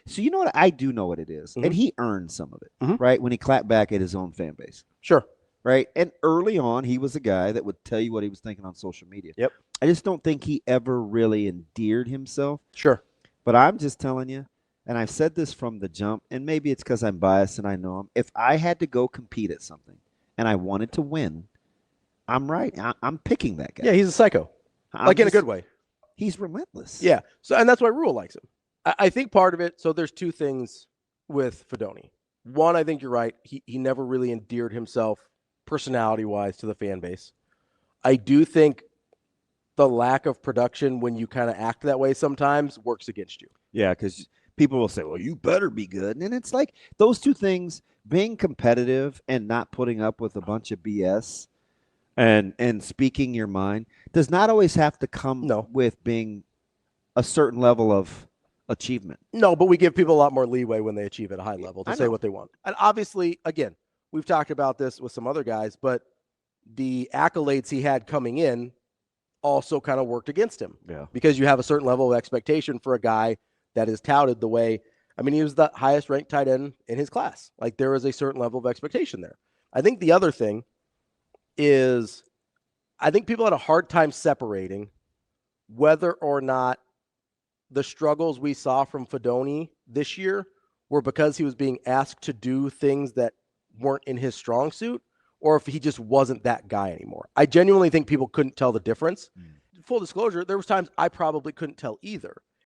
So you know what? I do know what it is. And he earned some of it, right? When he clapped back at his own fan base. Sure. Right. And early on, he was a guy that would tell you what he was thinking on social media. Yep. I just don't think he ever really endeared himself. Sure. But I'm just telling you, and I've said this from the jump, and maybe it's because I'm biased and I know him. If I had to go compete at something and I wanted to win, I'm right. I'm picking that guy. Yeah, he's a psycho. In a good way. He's relentless. Yeah. So, and that's why Rule likes him. I think part of it, so there's two things with Fidone. One, I think you're right. He never really endeared himself personality-wise to the fan base. I do think the lack of production when you kind of act that way sometimes works against you. Yeah, because people will say, well, you better be good. And it's like those two things, being competitive and not putting up with a bunch of BS and speaking your mind, does not always have to come with being a certain level of achievement. No, but we give people a lot more leeway when they achieve at a high level to say what they want. And obviously, again, we've talked about this with some other guys, but the accolades he had coming in also kind of worked against him. Yeah. Because you have a certain level of expectation for a guy that is touted the way, I mean, he was the highest ranked tight end in his class. Like, there is a certain level of expectation there. I think the other thing is, I think people had a hard time separating whether or not the struggles we saw from Fidone this year were because he was being asked to do things that weren't in his strong suit, or if he just wasn't that guy anymore. I genuinely think people couldn't tell the difference. Full disclosure, there was times I probably couldn't tell either.